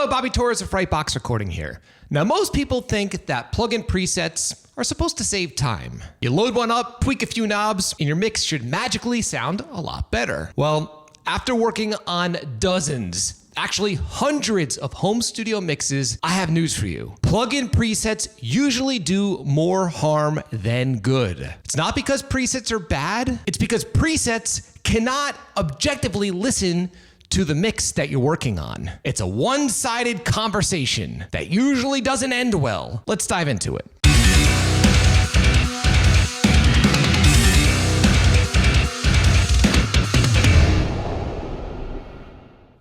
Hello, Bobby Torres of Frightbox Recording here. Now, most people think that plugin presets are supposed to save time. You load one up, tweak a few knobs, and your mix should magically sound a lot better. Well, after working on dozens, actually hundreds of home studio mixes, I have news for you. Plugin presets usually do more harm than good. It's not because presets are bad, it's because presets cannot objectively listen to the mix that you're working on. It's a one-sided conversation that usually doesn't end well. Let's dive into it.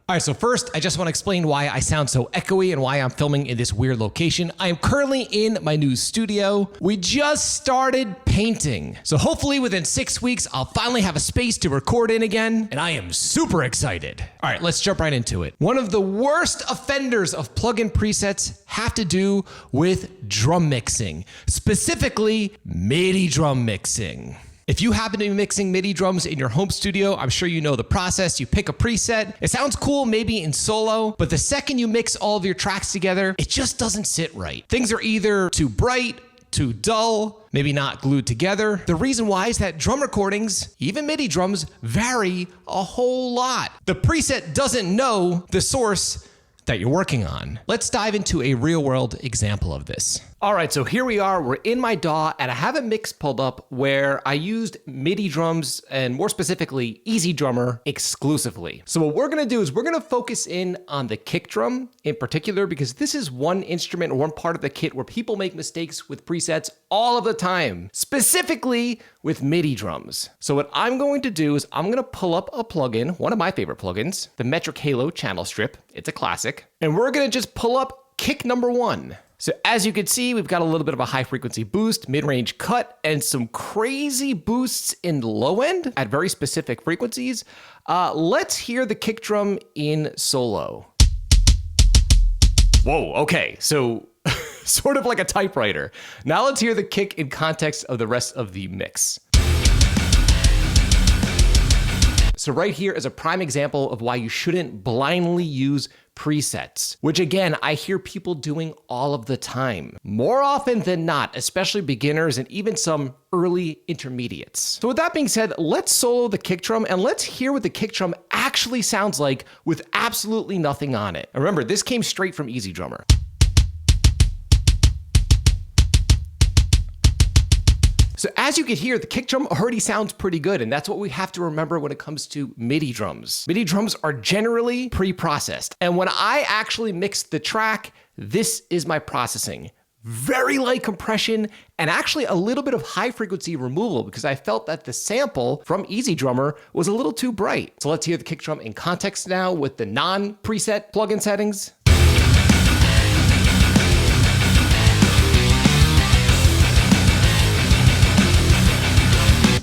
All right, so first, I just want to explain why I sound so echoey and why I'm filming in this weird location. I am currently in my new studio. We just started painting. So hopefully within 6 weeks, I'll finally have a space to record in again, and I am super excited. All right, let's jump right into it. One of the worst offenders of plugin presets have to do with drum mixing, specifically MIDI drum mixing. If you happen to be mixing MIDI drums in your home studio, I'm sure you know the process. You pick a preset. It sounds cool maybe in solo, but the second you mix all of your tracks together, it just doesn't sit right. Things are either too bright, too dull, maybe not glued together. The reason why is that drum recordings, even MIDI drums, vary a whole lot. The preset doesn't know the source that you're working on. Let's dive into a real-world example of this. All right, so here we are, we're in my DAW, and I have a mix pulled up where I used MIDI drums, and more specifically, EZdrummer exclusively. So what we're gonna do is we're gonna focus in on the kick drum in particular, because this is one instrument or one part of the kit where people make mistakes with presets all of the time, specifically with MIDI drums. So what I'm going to do is I'm gonna pull up a plugin, one of my favorite plugins, the Metric Halo Channel Strip. It's a classic. And we're gonna just pull up kick number 1. So as you can see, we've got a little bit of a high frequency boost, mid-range cut, and some crazy boosts in low end at very specific frequencies. Let's hear the kick drum in solo. Whoa, okay, so sort of like a typewriter. Now let's hear the kick in context of the rest of the mix. So right here is a prime example of why you shouldn't blindly use presets, which again, I hear people doing all of the time. More often than not, especially beginners and even some early intermediates. So with that being said, let's solo the kick drum and let's hear what the kick drum actually sounds like with absolutely nothing on it. And remember, this came straight from EZdrummer. So as you can hear, the kick drum already sounds pretty good, and that's what we have to remember when it comes to MIDI drums. MIDI drums are generally pre-processed, and when I actually mix the track, this is my processing. Very light compression, and actually a little bit of high frequency removal because I felt that the sample from EZdrummer was a little too bright. So let's hear the kick drum in context now with the non-preset plugin settings.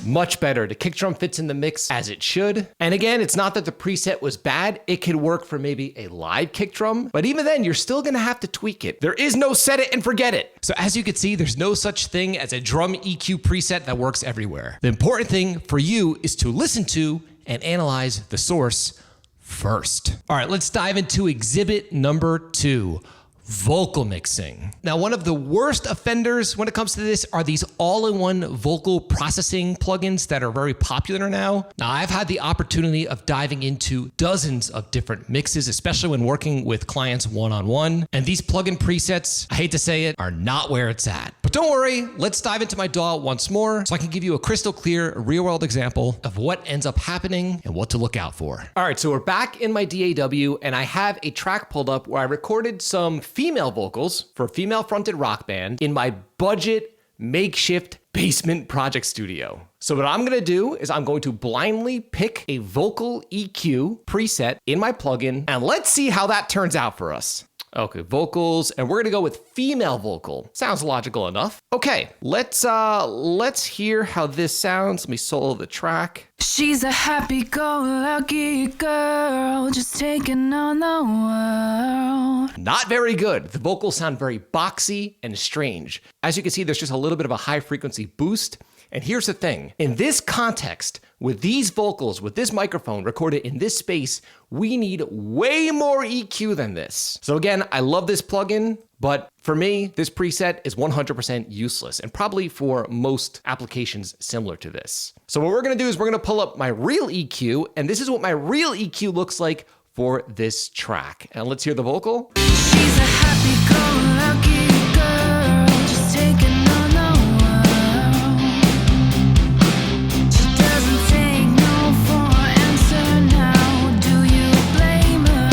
Much better. The kick drum fits in the mix as it should. And again, it's not that the preset was bad. It could work for maybe a live kick drum, but even then, you're still gonna have to tweak it. There is no set it and forget it. So as you can see, there's no such thing as a drum EQ preset that works everywhere. The important thing for you is to listen to and analyze the source first. All right, let's dive into exhibit number 2. Vocal mixing. Now, one of the worst offenders when it comes to this are these all-in-one vocal processing plugins that are very popular now. Now, I've had the opportunity of diving into dozens of different mixes, especially when working with clients one-on-one. And these plugin presets, I hate to say it, are not where it's at. But don't worry, let's dive into my DAW once more so I can give you a crystal clear real-world example of what ends up happening and what to look out for. All right, so we're back in my DAW, and I have a track pulled up where I recorded some female vocals for a female-fronted rock band in my budget makeshift basement project studio. So what I'm gonna do is I'm going to blindly pick a vocal EQ preset in my plugin, and let's see how that turns out for us. Okay, vocals, and we're gonna go with female vocal. Sounds logical enough. Okay, let's hear how this sounds. Let me solo the track. She's a happy-go-lucky girl, just taking on the world. Not very good. The vocals sound very boxy and strange. As you can see, there's just a little bit of a high frequency boost. And here's the thing. In this context, with these vocals, with this microphone recorded in this space, we need way more EQ than this. So again, I love this plugin, but for me, this preset is 100% useless and probably for most applications similar to this. So what we're gonna do is we're gonna pull up my real EQ, and this is what my real EQ looks like for this track. And let's hear the vocal. She's a happy-go-lucky girl, just taking on the world. She doesn't take no for an answer now. Do you blame her?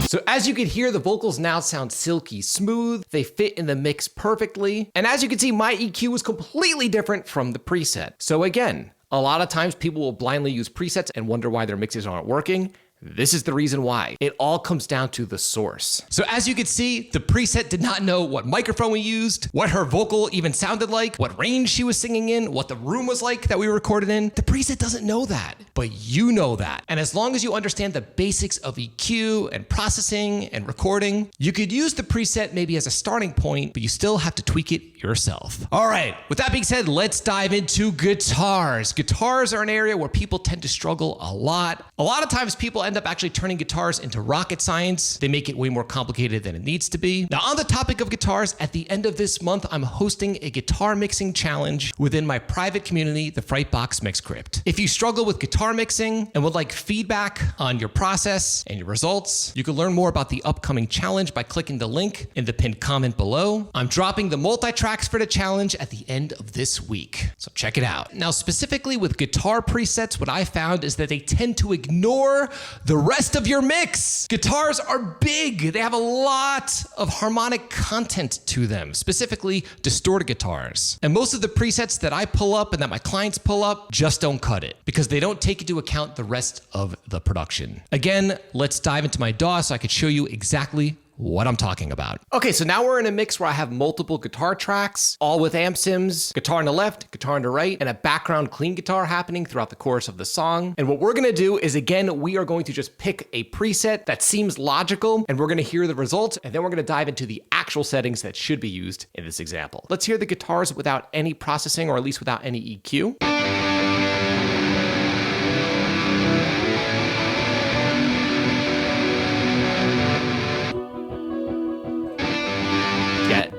So as you can hear, the vocals now sound silky smooth. They fit in the mix perfectly. And as you can see, my EQ is completely different from the preset. So again, a lot of times people will blindly use presets and wonder why their mixes aren't working. This is the reason why. It all comes down to the source. So as you can see, the preset did not know what microphone we used, what her vocal even sounded like, what range she was singing in, what the room was like that we recorded in. The preset doesn't know that, but you know that. And as long as you understand the basics of EQ and processing and recording, you could use the preset maybe as a starting point, but you still have to tweak it yourself. All right, with that being said, let's dive into guitars. Guitars are an area where people tend to struggle a lot. A lot of times people end up actually turning guitars into rocket science. They make it way more complicated than it needs to be. Now, on the topic of guitars, at the end of this month, I'm hosting a guitar mixing challenge within my private community, the Frightbox Mix Crypt. If you struggle with guitar mixing and would like feedback on your process and your results, you can learn more about the upcoming challenge by clicking the link in the pinned comment below. I'm dropping the multi-tracks for the challenge at the end of this week, so check it out. Now, specifically with guitar presets, what I found is that they tend to ignore the rest of your mix. Guitars are big. They have a lot of harmonic content to them, specifically distorted guitars. And most of the presets that I pull up and that my clients pull up just don't cut it because they don't take into account the rest of the production. Again, let's dive into my DAW so I could show you exactly what I'm talking about. Okay, so now we're in a mix where I have multiple guitar tracks, all with amp sims, guitar on the left, guitar on the right, and a background clean guitar happening throughout the chorus of the song. And what we're gonna do is, again, we are going to just pick a preset that seems logical, and we're gonna hear the results, and then we're gonna dive into the actual settings that should be used in this example. Let's hear the guitars without any processing, or at least without any EQ.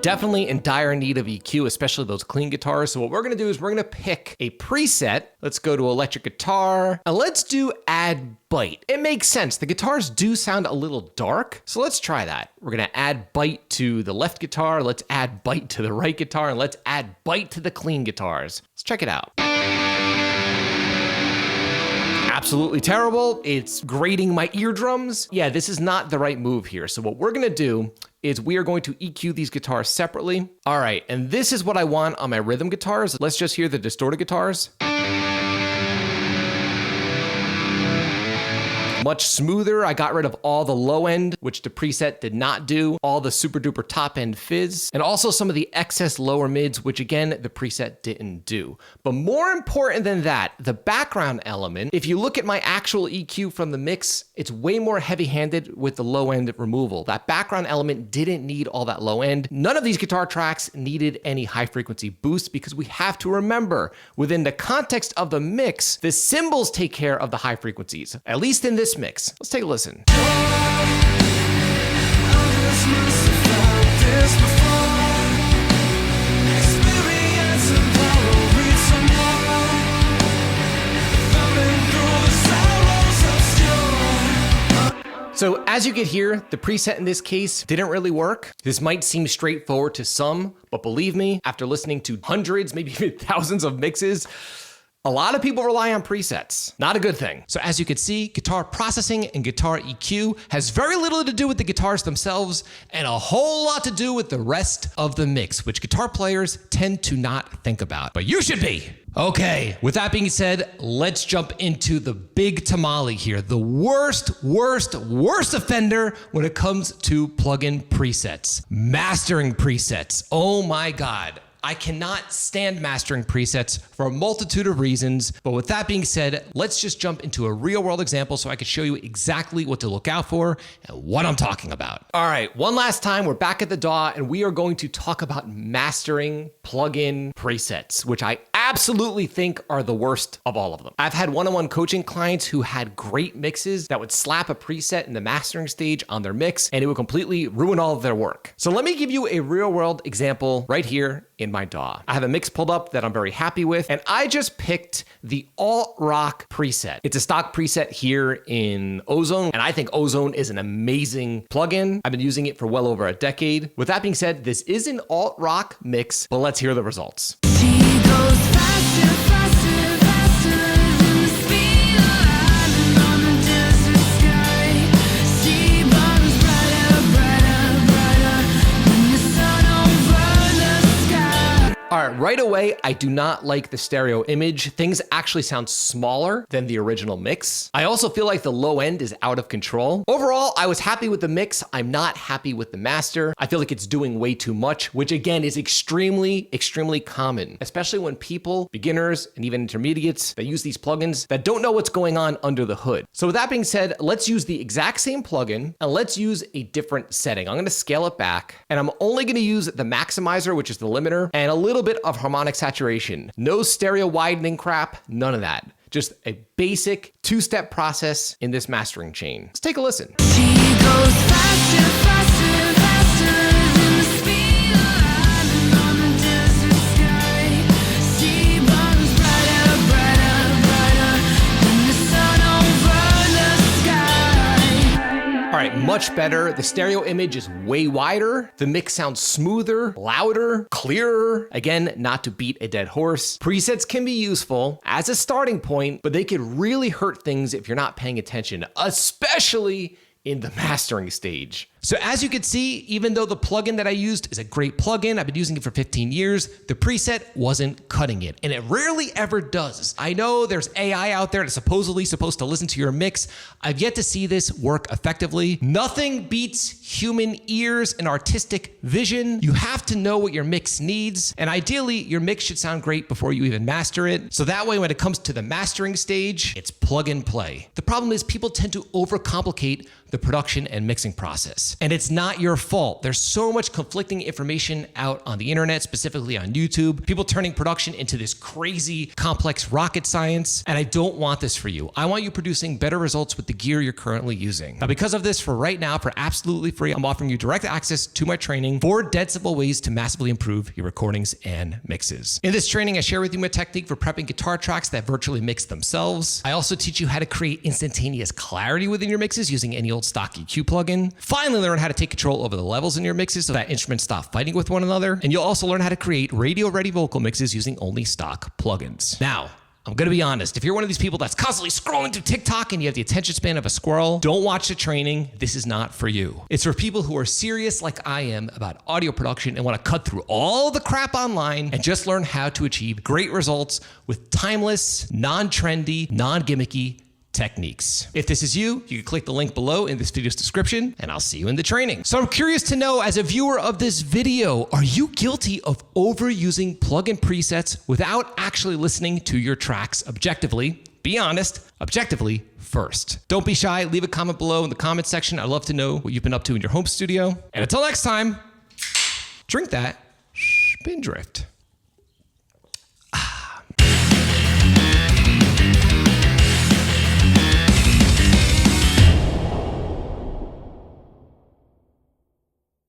Definitely in dire need of EQ, especially those clean guitars. So what we're gonna do is we're gonna pick a preset. Let's go to electric guitar and let's do add bite. It makes sense. The guitars do sound a little dark. So let's try that. We're gonna add bite to the left guitar. Let's add bite to the right guitar, and let's add bite to the clean guitars. Let's check it out. Absolutely terrible. It's grating my eardrums. Yeah, this is not the right move here. So what we're gonna do is we are going to EQ these guitars separately. All right, and this is what I want on my rhythm guitars. Let's just hear the distorted guitars. Much smoother. I got rid of all the low end, which the preset did not do, all the super duper top end fizz, and also some of the excess lower mids, which again, the preset didn't do. But more important than that, the background element, if you look at my actual EQ from the mix, it's way more heavy handed with the low end removal. That background element didn't need all that low end. None of these guitar tracks needed any high frequency boost because we have to remember within the context of the mix, the cymbals take care of the high frequencies, at least in this mix. Let's take a listen. So as you can hear, the preset in this case didn't really work. This might seem straightforward to some, but believe me, after listening to hundreds, maybe even thousands of mixes, a lot of people rely on presets. Not a good thing. So as you can see, guitar processing and guitar EQ has very little to do with the guitars themselves and a whole lot to do with the rest of the mix, which guitar players tend to not think about, but you should be. Okay, with that being said, let's jump into the big tamale here. The worst offender when it comes to plugin presets. Mastering presets. Oh my God. I cannot stand mastering presets for a multitude of reasons. But with that being said, let's just jump into a real world example so I can show you exactly what to look out for and what I'm talking about. All right, one last time, we're back at the DAW and we are going to talk about mastering plugin presets, which I absolutely think are the worst of all of them. I've had one-on-one coaching clients who had great mixes that would slap a preset in the mastering stage on their mix and it would completely ruin all of their work. So let me give you a real world example right here in my DAW. I have a mix pulled up that I'm very happy with, and I just picked the alt rock preset. It's a stock preset here in Ozone, and I think Ozone is an amazing plugin. I've been using it for well over a decade. With that being said, this is an alt rock mix, but let's hear the results. She goes faster, faster, faster than the speed of light on the desert sky. She burns brighter, brighter, brighter than the sun over the sky. All right, right away, I do not like the stereo image. Things actually sound smaller than the original mix. I also feel like the low end is out of control. Overall, I was happy with the mix. I'm not happy with the master. I feel like it's doing way too much, which again is extremely, extremely common, especially when people, beginners, and even intermediates that use these plugins that don't know what's going on under the hood. So with that being said, let's use the exact same plugin and let's use a different setting. I'm gonna scale it back and I'm only gonna use the maximizer, which is the limiter, and a little bit of harmonic saturation. No stereo widening crap, none of that. Just a basic two-step process in this mastering chain. Let's take a listen. She goes faster, faster, faster than the speed of light on the desert sky. She burns brighter, brighter, brighter than the sun over the sky. All right, much better. The stereo image is way wider. The mix sounds smoother, louder, clearer. Again, not to beat a dead horse. Presets can be useful as a starting point, but they could really hurt things if you're not paying attention, especially in the mastering stage. So as you can see, even though the plugin that I used is a great plugin, I've been using it for 15 years, the preset wasn't cutting it, and it rarely ever does. I know there's AI out there that's supposedly supposed to listen to your mix. I've yet to see this work effectively. Nothing beats human ears and artistic vision. You have to know what your mix needs, and ideally, your mix should sound great before you even master it. So that way, when it comes to the mastering stage, it's plug and play. The problem is people tend to overcomplicate the production and mixing process. And it's not your fault. There's so much conflicting information out on the internet, specifically on YouTube. People turning production into this crazy, complex rocket science. And I don't want this for you. I want you producing better results with the gear you're currently using. Now, because of this, for right now, for absolutely free, I'm offering you direct access to my training, 4 dead simple ways to massively improve your recordings and mixes. In this training, I share with you a technique for prepping guitar tracks that virtually mix themselves. I also teach you how to create instantaneous clarity within your mixes using any old stock EQ plugin. Finally, learn how to take control over the levels in your mixes so that instruments stop fighting with one another. And you'll also learn how to create radio-ready vocal mixes using only stock plugins. Now, I'm gonna be honest, if you're one of these people that's constantly scrolling through TikTok and you have the attention span of a squirrel, don't watch the training. This is not for you. It's for people who are serious like I am about audio production and wanna cut through all the crap online and just learn how to achieve great results with timeless, non-trendy, non-gimmicky techniques. If this is you, you can click the link below in this video's description and I'll see you in the training. So I'm curious to know, as a viewer of this video, are you guilty of overusing plugin presets without actually listening to your tracks objectively? Be honest, objectively first. Don't be shy, leave a comment below in the comment section. I'd love to know what you've been up to in your home studio. And until next time, drink that Spindrift.